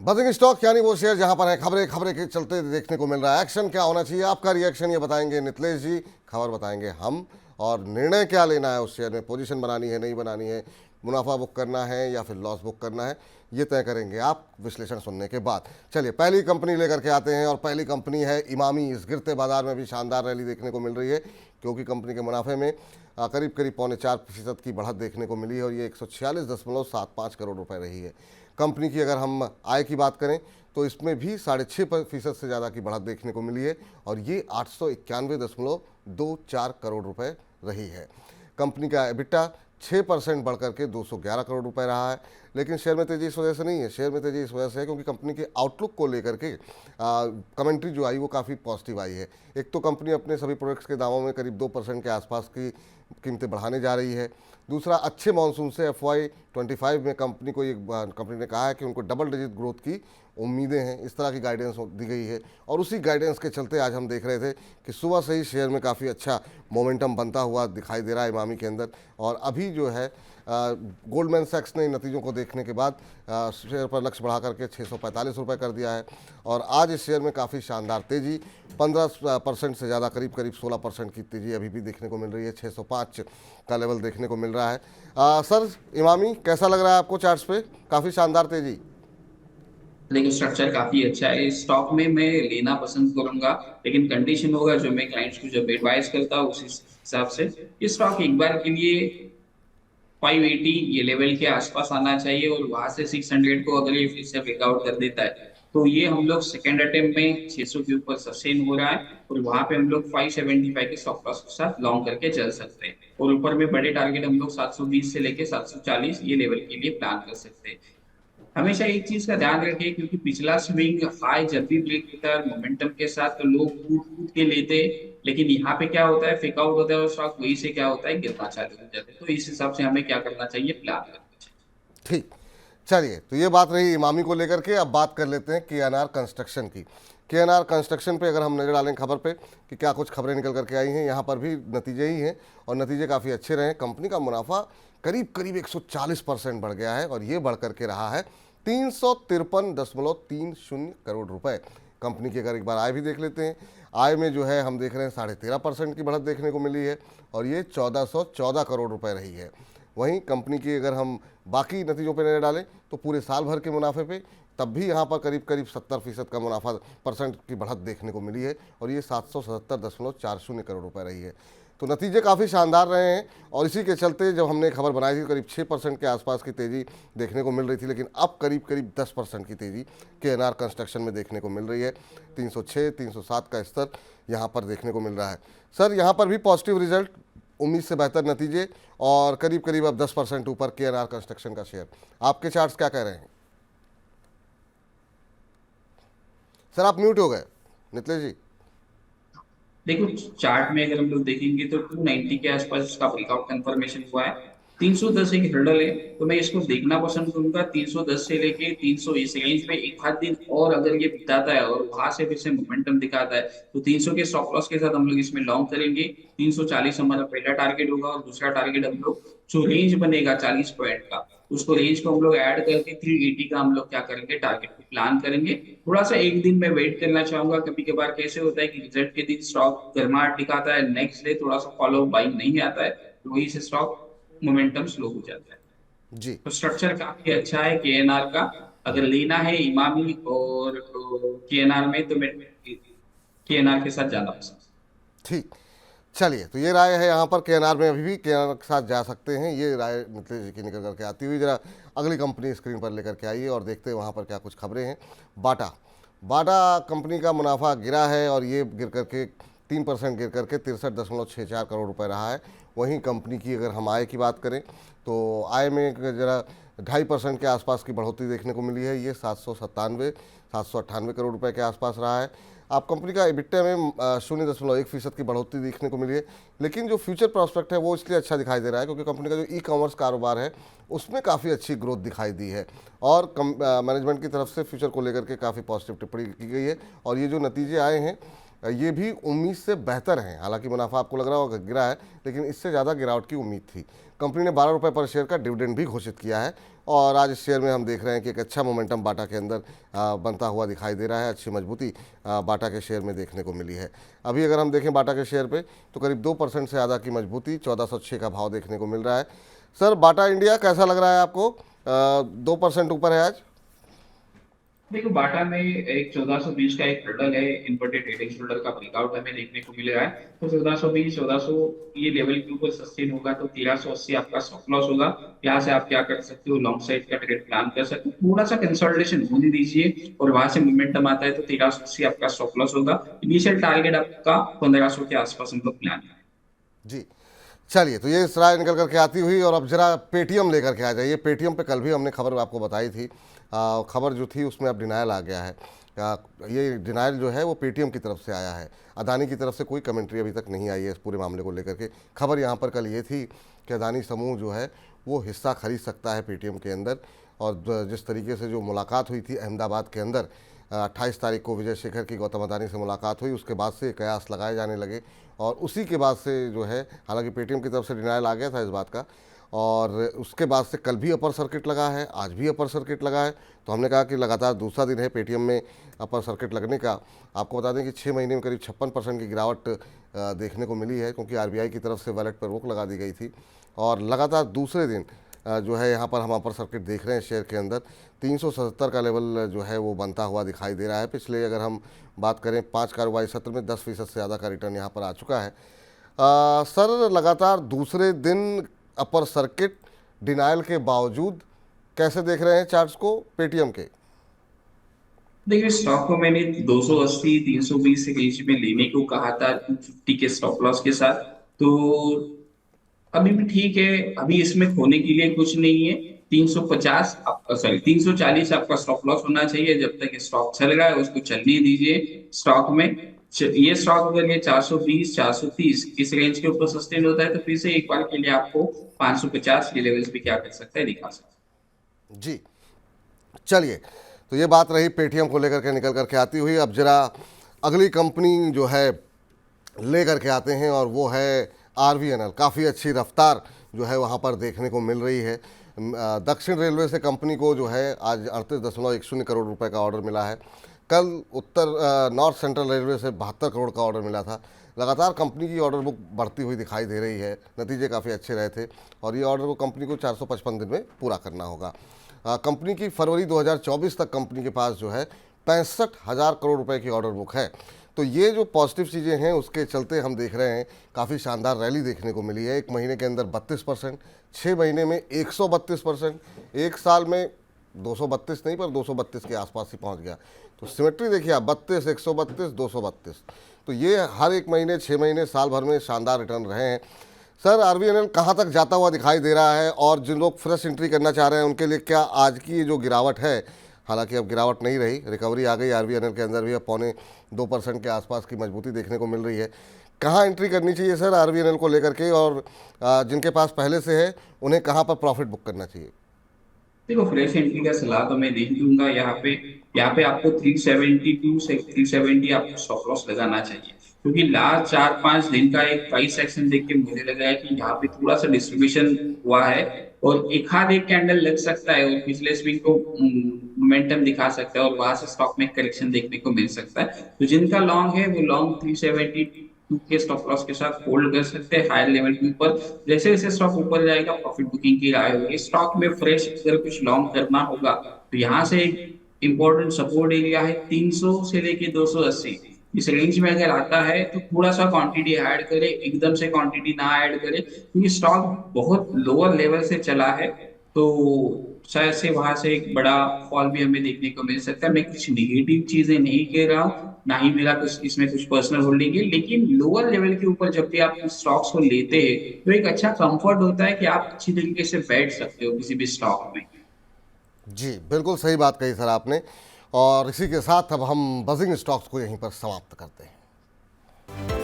Buzzing stock यानी वो share जहां पर है खबरें खबरें के चलते देखने को मिल रहा है। एक्शन क्या होना चाहिए, आपका रिएक्शन ये बताएंगे नितलेश जी, खबर बताएंगे हम, और निर्णय क्या लेना है उस शेयर में, पोजीशन बनानी है नहीं बनानी है, मुनाफा बुक करना है या फिर लॉस बुक करना है, ये तय करेंगे आप विश्लेषण सुनने के बाद। चलिए पहली कंपनी लेकर के आते हैं और पहली कंपनी है इमामी। इस गिरते बाजार में भी शानदार रैली देखने को मिल रही है क्योंकि कंपनी के मुनाफे में करीब करीब 4.25% की बढ़त देखने को मिली है और ये 146.75 करोड़ रुपए रही है। कंपनी की अगर हम आय की बात करें तो इसमें भी 6.5% से ज़्यादा की बढ़त देखने को मिली है और ये 891.24 करोड़ रुपए रही है। कंपनी का एबिटा 6% बढ़कर के 211 करोड़ रुपए रहा है। लेकिन शेयर में तेजी इस वजह से नहीं है, शेयर में तेजी इस वजह से है क्योंकि कंपनी के आउटलुक को लेकर के कमेंट्री जो आई वो काफ़ी पॉजिटिव आई है। एक तो कंपनी अपने सभी प्रोडक्ट्स के दामों में करीब 2% के आसपास की कीमतें बढ़ाने जा रही है। दूसरा, अच्छे मानसून से FY25 में कंपनी ने कहा है कि उनको डबल डिजिट ग्रोथ की उम्मीदें हैं, इस तरह की गाइडेंस दी गई है। और उसी गाइडेंस के चलते आज हम देख रहे थे कि सुबह से ही शेयर में काफ़ी अच्छा मोमेंटम बनता हुआ दिखाई दे रहा है इमामी के अंदर। और अभी जो है गोल्डमैन सैक्स ने नतीजों को देखने के बाद शेयर पर लक्ष्य बढ़ा करके 645 रुपये कर दिया है और आज इस शेयर में काफ़ी शानदार तेज़ी 15% से ज़्यादा, करीब करीब 16% की तेज़ी अभी भी देखने को मिल रही है। 605 का लेवल देखने को मिल रहा है। सर, इमामी कैसा लग रहा है आपको चार्ट्स पे? काफ़ी शानदार तेज़ी। देखिए, स्ट्रक्चर काफी अच्छा है। इस स्टॉक में मैं लेना पसंद करूंगा, लेकिन कंडीशन होगा जो मैं क्लाइंट्स को जब एडवाइस करता हूँ उस हिसाब से ये स्टॉक एक बार के लिए 580 ये लेवल के आसपास आना चाहिए और वहां से 600 को अगर ये फिर से ब्रेकआउट कर देता है तो ये हम लोग सेकेंड अटेम्प्ट में 600 के ऊपर सस्टेन हो रहा है और वहां पे हम लोग 575 के स्टॉप लॉस के साथ लॉन्ग करके चल सकते हैं और ऊपर में बड़े टारगेट हम लोग 720 से लेके 740 ये लेवल के लिए प्लान कर सकते हैं। हमेशा एक चीज का ध्यान रखिए, क्योंकि पिछला स्विंग हाई जब भी ब्रेक होता है मोमेंटम के साथ तो लोग कूद कूद के लेते हैं, लेकिन यहाँ पे क्या होता है, फेक आउट होता है और स्टॉक वही से क्या होता है, गिरना चालू हो जाता है। तो इस हिसाब से हमें क्या करना चाहिए, प्लान करना चाहिए। ठीक, चलिए तो ये बात रही इमामी को लेकर के। अब बात कर लेते हैं KNR कंस्ट्रक्शन की। KNR कंस्ट्रक्शन पे अगर हम नज़र डालें खबर पे कि क्या कुछ खबरें निकल करके आई हैं, यहाँ पर भी नतीजे ही हैं और नतीजे काफ़ी अच्छे रहे। कंपनी का मुनाफा करीब करीब 140% बढ़ गया है और ये बढ़ करके रहा है 353.30 करोड़ रुपए। कंपनी की अगर एक बार आय भी देख लेते हैं, आय में जो है हम देख रहे हैं 13.5% की बढ़त देखने को मिली है और ये 1414 करोड़ रुपए रही है। वहीं कंपनी की अगर हम बाकी नतीजों पर नजर डालें तो पूरे साल भर के मुनाफे पे तब भी यहाँ पर करीब करीब 70% का मुनाफा परसेंट की बढ़त देखने को मिली है और ये 777.40 करोड़ रुपए रही है। तो नतीजे काफ़ी शानदार रहे हैं और इसी के चलते जब हमने खबर बनाई थी करीब 6% के आसपास की तेज़ी देखने को मिल रही थी, लेकिन अब करीब करीब 10% की तेज़ी KNR कंस्ट्रक्शन में देखने को मिल रही है। 306 307 का स्तर यहाँ पर देखने को मिल रहा है। सर, यहाँ पर भी पॉजिटिव रिजल्ट, उम्मीद से बेहतर नतीजे और करीब करीब अब 10% ऊपर KNR कंस्ट्रक्शन का शेयर। आपके चार्ट्स क्या कह रहे हैं? सर, आप म्यूट हो गए नितलेश जी। देखो, चार्ट में अगर हम लोग देखेंगे तो 290 के आसपास इसका ब्रेकआउट कंफर्मेशन हुआ है। 310 एक हर्डल है, तो मैं इसको देखना पसंद करूंगा। 310 से लेके 300 इस रेंज में एक आध दिन और अगर ये बिताता है और वहां से फिर से मोमेंटम दिखाता है तो 300 के स्टॉप लॉस के साथ हम लोग इसमें लॉन्ग करेंगे। 340 हमारा पहला टारगेट होगा और दूसरा टारगेट हम लोग जो रेंज बनेगा 40 पॉइंट का, उसको रेंज को हम लोग ऐड करके 380 का हम लोग क्या करेंगे, टारगेट को प्लान करेंगे। थोड़ा सा एक दिन में वेट करना चाहूंगा। कभी कभार कैसे होता है कि रिजल्ट के दिन स्टॉक गर्माहट दिखाता है, नेक्स्ट डे थोड़ा सा फॉलो बाइंग नहीं आता है तो वही से स्टॉक मोमेंटम स्लो हो जाता है। जी। तो स्ट्रक्चर काफी अच्छा है KNR का। अगर लेना है इमामी और KNR में तो मैं KNR के साथ जाना पसंद। ठीक, चलिए तो ये राय है यहाँ पर KNR में, अभी भी KNR के साथ जा सकते हैं। ये राय नितलेश जी की निकल करके आती हुई। जरा अगली कंपनी स्क्रीन पर लेकर के आइए और देखते हैं वहाँ पर क्या कुछ खबरें हैं। बाटा बाटा कंपनी का मुनाफा गिरा है और ये गिर करके 3% गिर करके 63.64 करोड़ रुपए रहा है। वहीं कंपनी की अगर हम आय की बात करें तो आय में जरा 2.5% के आसपास की बढ़ोतरी देखने को मिली है। ये 798 करोड़ रुपए के आसपास रहा है। आप कंपनी का EBITDA में 0.1% की बढ़ोतरी देखने को मिली है, लेकिन जो फ्यूचर प्रॉस्पेक्ट है वो इसलिए अच्छा दिखाई दे रहा है क्योंकि कंपनी का जो ई-कॉमर्स कारोबार है उसमें काफ़ी अच्छी ग्रोथ दिखाई दी है और मैनेजमेंट की तरफ से फ्यूचर को लेकर के काफ़ी पॉजिटिव टिप्पणी की गई है। और ये जो नतीजे आए हैं ये भी उम्मीद से बेहतर हैं। हालांकि मुनाफा आपको लग रहा होगा गिरा है, लेकिन इससे ज़्यादा गिरावट की उम्मीद थी। कंपनी ने 12 रुपये पर शेयर का डिविडेंड भी घोषित किया है और आज इस शेयर में हम देख रहे हैं कि एक अच्छा मोमेंटम बाटा के अंदर बनता हुआ दिखाई दे रहा है। अच्छी मजबूती बाटा के शेयर में देखने को मिली है। अभी अगर हम देखें बाटा के शेयर पे तो करीब 2% से ज़्यादा की मजबूती, 1406 का भाव देखने को मिल रहा है। सर, बाटा इंडिया कैसा लग रहा है आपको? 2% ऊपर है आज। देखो, बाटा में एक 1420 का एक हर्डल है, इन्वर्टेड हेडिंग शोल्डर का ब्रेकआउट हमें देखने को मिल रहा है। तो 1420 1400 ये लेवल के ऊपर सस्टेन होगा तो 1380 आपका स्टॉप लॉस होगा। यहाँ से आप क्या कर सकते हो, लॉन्ग साइड का ट्रेड प्लान कर सकते हो। थोड़ा सा कंसोलिडेशन होने दीजिए और वहां से मोमेंटम आता है तो 1380 आपका स्टॉप लॉस होगा। इनिशियल टारगेट आपका 1500 के आसपास हम लोग प्लान करें। जी, चलिए, तो ये राय निकल करके आती हुई और अब जरा पेटीएम लेकर के आ जाइए। पेटीएम पे कल भी हमने खबर आपको बताई थी। खबर जो थी उसमें अब डिनायल आ गया है। ये डिनायल जो है वो पेटीएम की तरफ से आया है। अदानी की तरफ से कोई कमेंट्री अभी तक नहीं आई है इस पूरे मामले को लेकर के। खबर यहाँ पर कल ये थी कि अदानी समूह जो है वो हिस्सा खरीद सकता है पेटीएम के अंदर। और जिस तरीके से जो मुलाकात हुई थी अहमदाबाद के अंदर, 28 तारीख को विजय शेखर की गौतम अदानी से मुलाकात हुई, उसके बाद से कयास लगाए जाने लगे और उसी के बाद से जो है, हालांकि पेटीएम की तरफ से डिनायल आ गया था इस बात का, और उसके बाद से कल भी अपर सर्किट लगा है, आज भी अपर सर्किट लगा है। तो हमने कहा कि लगातार दूसरा दिन है पेटीएम में अपर सर्किट लगने का। आपको बता दें कि 6 महीने में करीब 56% की गिरावट देखने को मिली है, क्योंकि आरबीआई की तरफ से वॉलेट पर रोक लगा दी गई थी। और लगातार दूसरे दिन जो है यहाँ पर हम अपर सर्किट देख रहे हैं शेयर के अंदर। 377 का लेवल जो है वो बनता हुआ दिखाई दे रहा है। पिछले अगर हम बात करें 5 कारोबारी सत्र में 10% से ज़्यादा का रिटर्न यहाँ पर आ चुका है। सर, लगातार दूसरे दिन अपर सर्किट डिनायल के बावजूद कैसे देख रहे हैं चार्ट्स को पेटीएम के? देखिए, स्टॉक को मैंने 280 320 के बीच में लेने को कहा था 250 के स्टॉप लॉस के साथ। तो अभी भी ठीक है, अभी इसमें खोने के लिए कुछ नहीं है। 350 आपका, सॉरी 340 आपका स्टॉप लॉस होना चाहिए। जब तक स्टॉक चल रहा है उसको चलने दीजिए। स्टॉक में ये स्टॉक अगर ये 420 430 इस रेंज के ऊपर सस्टेन होता है तो फिर से एक बार के लिए आपको 550 के लेवल्स पे क्या कर सकता है, दिखा सकता है। जी, चलिए, तो ये बात रही पेटीएम को लेकर के निकल करके आती हुई। अब जरा अगली कंपनी जो है लेकर के आते हैं और वो है आरवीएनएल। काफ़ी अच्छी रफ्तार जो है वहाँ पर देखने को मिल रही है। दक्षिण रेलवे से कंपनी को जो है आज 38.10 करोड़ रुपए का ऑर्डर मिला है। कल नॉर्थ सेंट्रल रेलवे से 72 करोड़ का ऑर्डर मिला था। लगातार कंपनी की ऑर्डर बुक बढ़ती हुई दिखाई दे रही है। नतीजे काफ़ी अच्छे रहे थे और ये ऑर्डर को कंपनी को 455 दिन में पूरा करना होगा। कंपनी की फरवरी 2024 तक कंपनी के पास जो है 65,000 करोड़ रुपए की ऑर्डर बुक है। तो ये जो पॉजिटिव चीज़ें हैं उसके चलते हम देख रहे हैं काफ़ी शानदार रैली देखने को मिली है। एक महीने के अंदर 32%, 6 महीने में 132%, एक साल में 232 नहीं पर 232 के आसपास ही पहुंच गया। तो सिमेट्री देखिए आप, 32, 132, 232। तो ये हर एक महीने, 6 महीने, साल भर में शानदार रिटर्न रहे हैं। सर, आरवीएनएल कहाँ तक जाता हुआ दिखाई दे रहा है और जिन लोग फ्रेश एंट्री करना चाह रहे हैं उनके लिए क्या आज की जो गिरावट है, हालांकि अब गिरावट नहीं रही, रिकवरी आ गई आरवीएनएल के अंदर भी, अब 0.25% के आसपास की मजबूती देखने को मिल रही है। कहाँ एंट्री करनी चाहिए सर आरवीएनएल को लेकर के, और जिनके पास पहले से है उन्हें कहाँ पर प्रॉफिट बुक करना चाहिए? देखो, फ्रेश एंट्री का सलाह तो मैं नहीं दूंगा। यहाँ पे आपको 372 से 370 आपको स्टॉप लॉस लगाना चाहिए, क्योंकि लास्ट 4-5 दिन का एक प्राइस एक्शन देख के मुझे लगा है कि यहाँ पे थोड़ा सा डिस्ट्रीब्यूशन हुआ है और एक आध एक कैंडल लग सकता है और पिछले स्विंग को मोमेंटम दिखा सकता है और वहां से स्टॉक में करेक्शन देखने को मिल सकता है। तो जिनका लॉन्ग है वो लॉन्ग 372 के स्टॉप लॉस के साथ होल्ड कर सकते हैं हायर लेवल के ऊपर। जैसे जैसे स्टॉक ऊपर जाएगा प्रॉफिट बुकिंग की राय होगी। स्टॉक में फ्रेश अगर कुछ लॉन्ग करना होगा तो यहाँ से एक इंपॉर्टेंट सपोर्ट एरिया है 300 से लेके 280। इस रेंज में अगर आता है तो थोड़ा सा क्वांटिटी ऐड करे, एकदम से क्वांटिटी ना ऐड करे, क्योंकि स्टॉक बहुत लोअर लेवल से चला है। तो शायद से वहां से एक बड़ा फॉल भी हमें देखने को मिल सकता है। मैं कुछ निगेटिव चीजें नहीं कह रहा हूँ, ना ही मेरा कुछ इसमें कुछ पर्सनल होल्डिंग है, लेकिन लोअर लेवल के ऊपर जब भी आप स्टॉक्स को लेते हैं तो एक अच्छा कंफर्ट होता है कि आप अच्छी तरीके से बैठ सकते हो किसी भी स्टॉक में। जी, बिल्कुल सही बात कही सर आपने। और इसी के साथ अब हम बजिंग स्टॉक्स को यहीं पर समाप्त करते हैं।